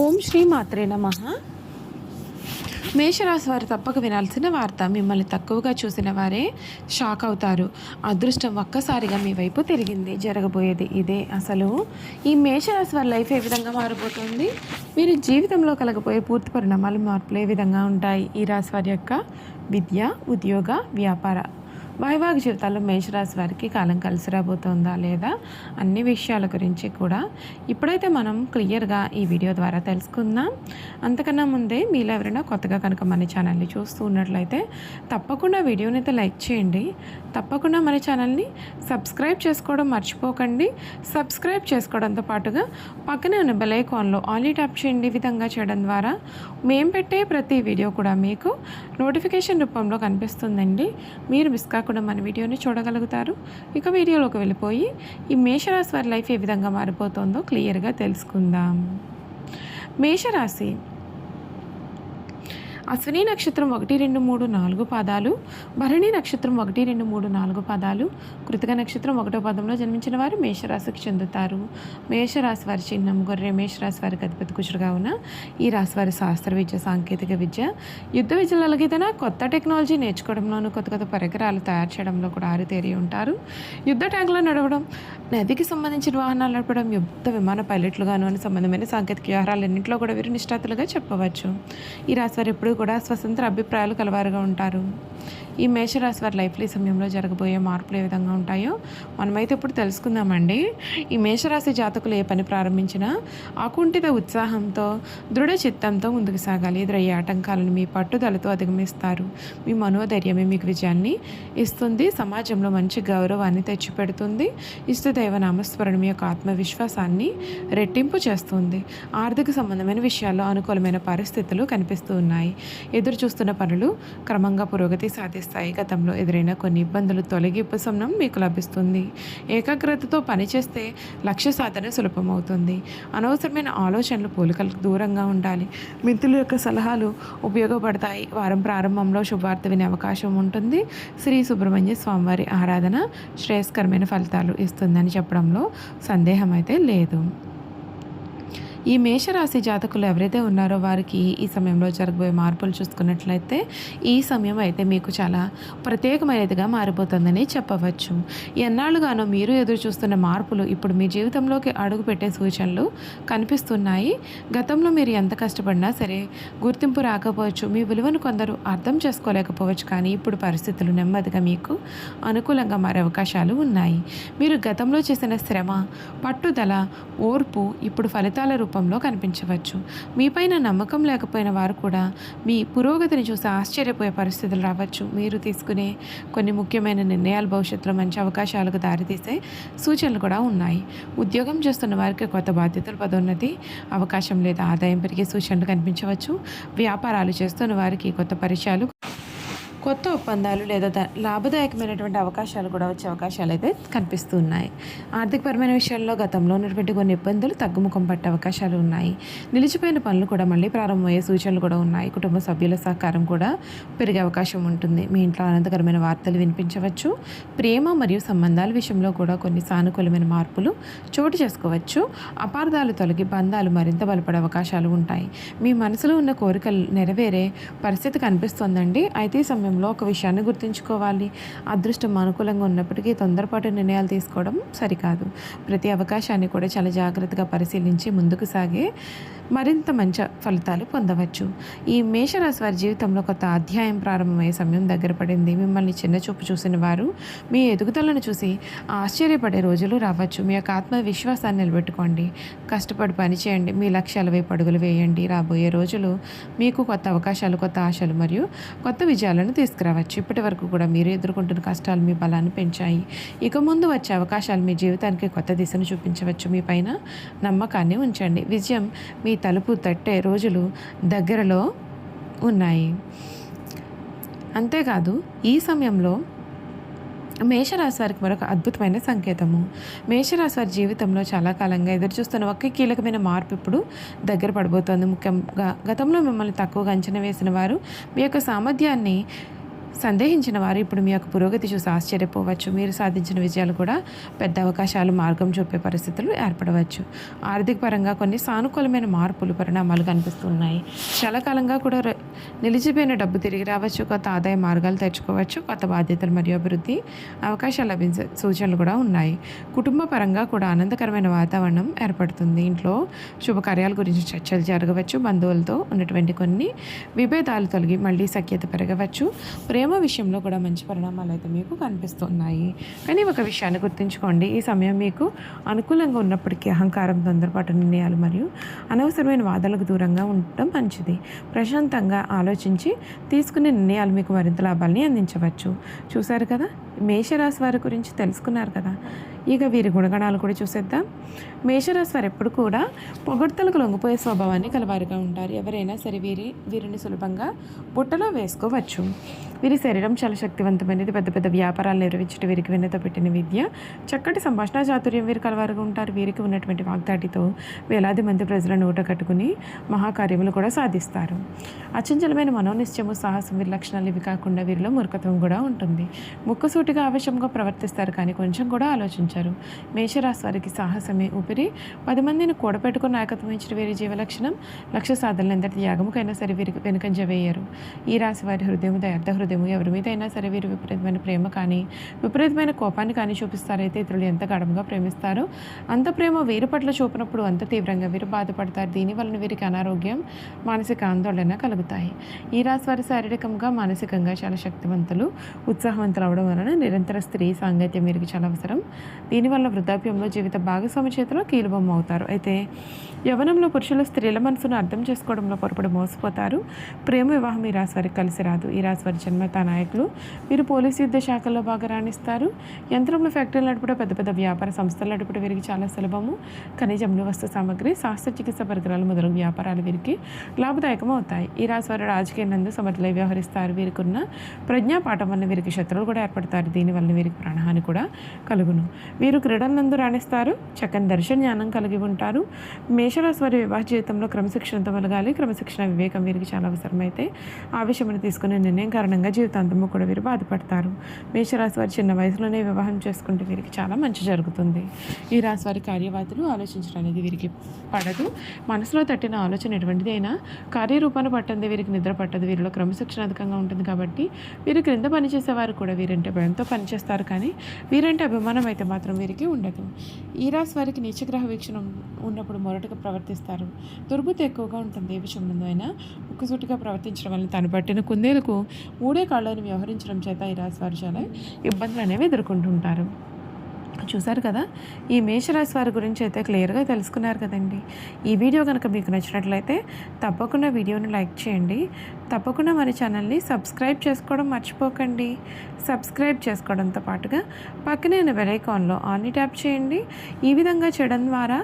ఓం శ్రీ మాత్రే నమః. మేషరాశి వారు తప్పక వినాల్సిన వార్త. మిమ్మల్ని తక్కువగా చూసిన వారే షాక్ అవుతారు. అదృష్టం ఒక్కసారిగా మీ వైపు తిరిగింది. జరగబోయేది ఇదే. అసలు ఈ మేషరాశి వారి లైఫ్ ఏ విధంగా మారిపోతుంది, మీరు జీవితంలో కలగబోయే పూర్తి పరిణామాలు మార్పులు ఏ విధంగా ఉంటాయి, ఈ రాశి వారి యొక్క విద్య, ఉద్యోగ, వ్యాపార, వైవాహిక జీవితాల్లో మేషరాశి వారికి కాలం కలిసి రాబోతుందా లేదా అన్ని విషయాల గురించి కూడా ఇప్పుడైతే మనం క్లియర్గా ఈ వీడియో ద్వారా తెలుసుకుందాం. అంతకన్నా ముందే మీలో ఎవరైనా కొత్తగా కనుక మన ఛానల్ని చూస్తూ ఉన్నట్లయితే తప్పకుండా వీడియోని అయితే లైక్ చేయండి. తప్పకుండా మన ఛానల్ని సబ్స్క్రైబ్ చేసుకోవడం మర్చిపోకండి. సబ్స్క్రైబ్ చేసుకోవడంతో పాటుగా పక్కనే ఉన్న బెల్ ఐకాన్లో ఆల్ ట్యాప్ చేయండి. ఈ విధంగా చేయడం ద్వారా మేము పెట్టే ప్రతి వీడియో కూడా మీకు నోటిఫికేషన్ రూపంలో కనిపిస్తుందండి. మీరు మిస్ కాకుండా మన వీడియోని చూడగలుగుతారు. ఇక వీడియోలోకి వెళ్ళిపోయి ఈ మేషరాశి వారి లైఫ్ ఏ విధంగా మారిపోతుందో క్లియర్గా తెలుసుకుందాం. మేషరాశి అశ్విని నక్షత్రం 1, 2, 3, 4 పాదాలు, భరణి నక్షత్రం 1, 2, 3, 4 పాదాలు, కృతిక నక్షత్రం 1వ పాదంలో జన్మించిన వారు మేషరాశికి చెందుతారు. మేషరాశి వారి చిహ్నం గొర్రె. మేషరాశి వారికి అధిపతి కుజుడుగా ఉన్న ఈ రాశి వారి శాస్త్ర విద్య, సాంకేతిక విద్య, యుద్ధ విద్యలు అలాగైతేనా కొత్త టెక్నాలజీ నేర్చుకోవడంలోనూ కొత్త కొత్త పరికరాలు తయారు చేయడంలో కూడా ఆరితేరి ఉంటారు. యుద్ధ ట్యాంకులో నడవడం, నదికి సంబంధించిన వాహనాలు నడపడం, యుద్ధ విమాన పైలట్లుగాను అని సంబంధమైన సాంకేతిక వ్యవహారాలన్నింటిలో కూడా వీరు నిష్ణాతులుగా చెప్పవచ్చు. ఈ రాశి వారు ఎప్పుడు కూడా స్వతంత్ర అభిప్రాయాలు కలవారుగా ఉంటారు. ఈ మేషరాశి వారి లైఫ్లో ఈ సమయంలో జరగబోయే మార్పులు ఏ విధంగా ఉంటాయో మనమైతే ఇప్పుడు తెలుసుకుందామండి. ఈ మేషరాశి జాతకులు ఏ పని ప్రారంభించినా ఆకుంఠిత ఉత్సాహంతో, దృఢ చిత్తంతో ముందుకు సాగాలి. ఎదురయ్యే ఆటంకాలను మీ పట్టుదలతో అధిగమిస్తారు. మీ మనోధైర్యమే మీకు విజయాన్ని ఇస్తుంది. సమాజంలో మంచి గౌరవాన్ని తెచ్చిపెడుతుంది. ఇష్టదైవ నామస్మరణ మీ యొక్క ఆత్మవిశ్వాసాన్ని రెట్టింపు చేస్తుంది. ఆర్థిక సంబంధమైన విషయాల్లో అనుకూలమైన పరిస్థితులు కనిపిస్తూ ఉన్నాయి. ఎదురు చూస్తున్న పనులు క్రమంగా పురోగతి సాధిస్తాయి. గతంలో ఎదురైన కొన్ని ఇబ్బందులు తొలగి ఉపశమనం మీకు లభిస్తుంది. ఏకాగ్రతతో పనిచేస్తే లక్ష్య సాధన సులభమవుతుంది. అనవసరమైన ఆలోచనలు, పోలికలకు దూరంగా ఉండాలి. మిత్రుల యొక్క సలహాలు ఉపయోగపడతాయి. వారం ప్రారంభంలో శుభవార్త వినే అవకాశం ఉంటుంది. శ్రీ సుబ్రహ్మణ్య స్వామివారి ఆరాధన శ్రేయస్కరమైన ఫలితాలు ఇస్తుందని చెప్పడంలో సందేహం అయితే లేదు. ఈ మేషరాశి జాతకులు ఎవరైతే ఉన్నారో వారికి ఈ సమయంలో జరగబోయే మార్పులు చూసుకున్నట్లయితే ఈ సమయం అయితే మీకు చాలా ప్రత్యేకమైనదిగా మారిపోతుందని చెప్పవచ్చు. ఎన్నాళ్ళుగానో మీరు ఎదురు చూస్తున్న మార్పులు ఇప్పుడు మీ జీవితంలోకి అడుగుపెట్టే సూచనలు కనిపిస్తున్నాయి. గతంలో మీరు ఎంత కష్టపడినా సరే గుర్తింపు రాకపోవచ్చు, మీ విలువను కొందరు అర్థం చేసుకోలేకపోవచ్చు. కానీ ఇప్పుడు పరిస్థితులు నెమ్మదిగా మీకు అనుకూలంగా మారే అవకాశాలు ఉన్నాయి. మీరు గతంలో చేసిన శ్రమ, పట్టుదల, ఓర్పు ఇప్పుడు ఫలితాల రూపంలో కనిపించవచ్చు. మీపైన నమ్మకం లేకపోయిన వారు కూడా మీ పురోగతిని చూసి ఆశ్చర్యపోయే పరిస్థితులు రావచ్చు. మీరు తీసుకునే కొన్ని ముఖ్యమైన నిర్ణయాలు భవిష్యత్తులో మంచి అవకాశాలకు దారితీసే సూచనలు కూడా ఉన్నాయి. ఉద్యోగం చేస్తున్న వారికి కొత్త బాధ్యతలు, పదోన్నతి అవకాశం లేదా ఆదాయం పెరిగే సూచనలు కనిపించవచ్చు. వ్యాపారాలు చేస్తున్న వారికి కొత్త పరిచయాలు, కొత్త ఒప్పందాలు లేదా లాభదాయకమైనటువంటి అవకాశాలు కూడా వచ్చే అవకాశాలు అయితే కనిపిస్తూ ఉన్నాయి. ఆర్థికపరమైన విషయాల్లో గతంలో ఉన్నటువంటి కొన్ని ఇబ్బందులు తగ్గుముఖం పట్టే అవకాశాలు ఉన్నాయి. నిలిచిపోయిన పనులు కూడా మళ్ళీ ప్రారంభమయ్యే సూచనలు కూడా ఉన్నాయి. కుటుంబ సభ్యుల సహకారం కూడా పెరిగే అవకాశం ఉంటుంది. మీ ఇంట్లో ఆనందకరమైన వార్తలు వినిపించవచ్చు. ప్రేమ మరియు సంబంధాల విషయంలో కూడా కొన్ని సానుకూలమైన మార్పులు చోటు చేసుకోవచ్చు. అపార్థాలు తొలగి బంధాలు మరింత బలపడే అవకాశాలు ఉంటాయి. మీ మనసులో ఉన్న కోరికలు నెరవేరే పరిస్థితి కనిపిస్తోందండి. అయితే ఈ సమయంలో ఒక విషయాన్ని గుర్తుంచుకోవాలి. అదృష్టం అనుకూలంగా ఉన్నప్పటికీ తొందరపాటు నిర్ణయాలు తీసుకోవడం సరికాదు. ప్రతి అవకాశాన్ని కూడా చాలా జాగ్రత్తగా పరిశీలించి ముందుకు సాగే మరింత మంచి ఫలితాలు పొందవచ్చు. ఈ మేషరాశి వారి జీవితంలో కొత్త అధ్యాయం ప్రారంభమయ్యే సమయం దగ్గర పడింది. మిమ్మల్ని చిన్నచూపు చూసిన వారు మీ ఎదుగుదలను చూసి ఆశ్చర్యపడే రోజులు రావచ్చు. మీ యొక్క ఆత్మవిశ్వాసాన్ని నిలబెట్టుకోండి. కష్టపడి పనిచేయండి. మీ లక్ష్యాల వైపు అడుగులు వేయండి. రాబోయే రోజులు మీకు కొత్త అవకాశాలు, కొత్త ఆశలు మరియు కొత్త విజయాలను తీసుకురావచ్చు. ఇప్పటి వరకు కూడా మీరు ఎదుర్కొంటున్న కష్టాలు మీ బలాన్ని పెంచాయి. ఇక ముందు వచ్చే అవకాశాలు మీ జీవితానికి కొత్త దిశను చూపించవచ్చు. మీ పైన నమ్మకాన్ని ఉంచండి. విజయం మీ తలుపు తట్టే రోజులు దగ్గరలో ఉన్నాయి. అంతేకాదు ఈ సమయంలో మేషరాశి వారికి మరొక అద్భుతమైన సంకేతము. మేషరాశి వారి జీవితంలో చాలా కాలంగా ఎదురుచూస్తున్న ఒకే కీలకమైన మార్పు ఇప్పుడు దగ్గర పడబోతోంది. ముఖ్యంగా గతంలో మిమ్మల్ని తక్కువగా అంచనా వేసిన వారు మీ యొక్క సామర్థ్యాన్ని సందేహించిన వారు ఇప్పుడు మీ యొక్క పురోగతి చూసి ఆశ్చర్యపోవచ్చు. మీరు సాధించిన విజయాలు కూడా పెద్ద అవకాశాలు మార్గం చూపే పరిస్థితులు ఏర్పడవచ్చు. ఆర్థిక పరంగా కొన్ని సానుకూలమైన మార్పులు పరిణామాలు కనిపిస్తున్నాయి. చాలా కాలంగా కూడా నిలిచిపోయిన డబ్బు తిరిగి రావచ్చు. కొత్త ఆదాయ మార్గాలు తెచ్చుకోవచ్చు. కొత్త బాధ్యతలు మరియు అభివృద్ధి అవకాశాలు లభించే సూచనలు కూడా ఉన్నాయి. కుటుంబ పరంగా కూడా ఆనందకరమైన వాతావరణం ఏర్పడుతుంది. ఇంట్లో శుభకార్యాల గురించి చర్చలు జరగవచ్చు. బంధువులతో ఉన్నటువంటి కొన్ని విభేదాలు తొలగి మళ్ళీ సఖ్యత పెరగవచ్చు. ప్రేమ విషయంలో కూడా మంచి పరిణామాలు అయితే మీకు కనిపిస్తున్నాయి. కానీ ఒక విషయాన్ని గుర్తుంచుకోండి, ఈ సమయం మీకు అనుకూలంగా ఉన్నప్పటికీ అహంకారం, తొందరపాటు నిర్ణయాలు మరియు అనవసరమైన వాదనలకు దూరంగా ఉండటం మంచిది. ప్రశాంతంగా ఆలోచించి తీసుకునే నిర్ణయాలు మీకు మరింత లాభాలని అందించవచ్చు. చూశారు కదా, మేషరాశి వారి గురించి తెలుసుకున్నారు కదా. ఇక వీరి గుణగణాలు కూడా చూసేద్దాం. మేషరాశి వారు ఎప్పుడు కూడా పొగడ్తలకు లొంగిపోయే స్వభావాన్ని కలవారిగా ఉంటారు. ఎవరైనా సరే వీరిని సులభంగా బుట్టలో వేసుకోవచ్చు. వీరి శరీరం చాలా శక్తివంతమైనది. పెద్ద పెద్ద వ్యాపారాలు నిర్వహించడం వీరికి వెన్నతో పెట్టిన విద్య. చక్కటి సంభాషణ చాతుర్యం వీరు కలవారుగా ఉంటారు. వీరికి ఉన్నటువంటి వాగ్దాటితో వేలాది మంది ప్రజలను ఊట కట్టుకుని మహాకార్యములు కూడా సాధిస్తారు. అచంచలమైన మనోనిశ్చయము, సాహసం వీరి లక్షణాలు. ఇవి కాకుండా వీరిలో మూర్ఖత్వం కూడా ఉంటుంది. ముక్కుసూటిగా ఆవేశంగా ప్రవర్తిస్తారు, కానీ కొంచెం కూడా ఆలోచించారు. మేషరాశి వారికి సాహసమే ఊపిరి. 10 మందిని కూడపెట్టుకుని నాయకత్వం ఇచ్చిన వీరి జీవలక్షణం. లక్ష్య సాధనలు ఎంతటి త్యాగముకైనా సరే వీరికి వెనుకంజ వేయరు. ఈ రాశి వారి హృదయం దయార్థ హృదయం. ఎవరి మీద అయినా సరే వీరు విపరీతమైన ప్రేమ కానీ విపరీతమైన కోపాన్ని కానీ చూపిస్తారైతే ఇతరులు ఎంత గాఢంగా ప్రేమిస్తారో అంత ప్రేమ వీరి పట్ల చూపినప్పుడు అంత తీవ్రంగా వీరు బాధపడతారు. దీనివలన వీరికి అనారోగ్యం, మానసిక ఆందోళన కలుగుతాయి. ఈ రాశి వారి శారీరకంగా, మానసికంగా చాలా శక్తివంతులు, ఉత్సాహవంతులు అవడం వలన నిరంతర స్త్రీ సాంగత్యం వీరికి చాలా అవసరం. దీనివల్ల వృద్ధాప్యంలో జీవిత భాగస్వామి చేతిలో కీలుబొమ్మ అవుతారు. అయితే యవ్వనంలో పురుషులు స్త్రీల మనసును అర్థం చేసుకోవడంలో పొరపడి మోసపోతారు. ప్రేమ వివాహం ఈ రాశి వారికి కలిసి రాదు. ఈ రాశి వారి జన్మత నాయకులు. వీరు పోలీసు యుద్ధ శాఖల్లో బాగా రాణిస్తారు. యంత్రంలో ఫ్యాక్టరీలు నడుపుట, పెద్ద పెద్ద వ్యాపార సంస్థలు నడుపుట వీరికి చాలా సులభము. ఖనిజములు, వస్తు సామగ్రి, శస్త్రచికిత్స పరికరాలు మొదలగు వ్యాపారాలు వీరికి లాభదాయకం అవుతాయి. ఈ రాశి వారు రాజకీయ నందు సమర్థులై వ్యవహరిస్తారు. వీరికి ఉన్న ప్రజ్ఞాపాఠం వల్ల వీరికి శత్రువులు కూడా ఏర్పడతారు. దీనివల్ల వీరికి ప్రాణహాని కూడా కలుగును. వీరు క్రీడల నందు రాణిస్తారు. చక్కని దర్శన జ్ఞానం కలిగి ఉంటారు. మేషరాశి వారి వివాహ జీవితంలో క్రమశిక్షణతో మెలగాలి. క్రమశిక్షణ, వివేకం వీరికి చాలా అవసరమైతే ఆవేశమును తీసుకునే నిర్ణయం కారణంగా జీవితాంతము కూడా వీరు బాధపడతారు. మేషరాశి వారి చిన్న వయసులోనే వివాహం చేసుకుంటే వీరికి చాలా మంచి జరుగుతుంది. ఈ రాశి వారి కార్యవాదులు ఆలోచించడం అనేది వీరికి పడదు. మనసులో తట్టిన ఆలోచన ఎటువంటిది అయినా కార్యరూపాన్ని పట్టంది వీరికి నిద్ర పట్టదు. వీరిలో క్రమశిక్షణ అధికంగా ఉంటుంది కాబట్టి వీరు క్రింద పనిచేసేవారు కూడా వీరంటే భయంతో పనిచేస్తారు, కానీ వీరంటే అభిమానం అయితే మాత్రం వీరికి ఉండదు. ఈ రాశి వారికి నీచగ్రహ వీక్షణం ఉన్నప్పుడు మొరటుగా ప్రవర్తిస్తారు. దుర్బుద్ధి ఎక్కువగా ఉంటుంది. ఏ విషయంలో అయినా ముక్కుసూటిగా ప్రవర్తించడం వల్ల తను పట్టిన కుందేలకు మూడే కాళ్ళని వ్యవహరించడం చేత ఈ రాశి వారు చాలా ఇబ్బందులు అనేవి ఎదుర్కొంటుంటారు. చూసారు కదా, ఈ మేషరాశి వారి గురించి అయితే క్లియర్గా తెలుసుకున్నారు కదండి. ఈ వీడియో కనుక మీకు నచ్చినట్లయితే తప్పకుండా వీడియోని లైక్ చేయండి. తప్పకుండా మన ఛానల్ని సబ్స్క్రైబ్ చేసుకోవడం మర్చిపోకండి. సబ్స్క్రైబ్ చేసుకోవడంతో పాటుగా పక్కనే ఉన్న బెల్ ఐకాన్లో ఆల్ని ట్యాప్ చేయండి. ఈ విధంగా చేయడం ద్వారా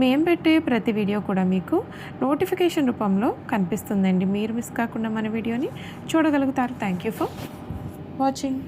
మేము పెట్టే ప్రతి వీడియో కూడా మీకు నోటిఫికేషన్ రూపంలో కనిపిస్తుందండి. మీరు మిస్ కాకుండా మన వీడియోని చూడగలుగుతారు. Thank you for watching.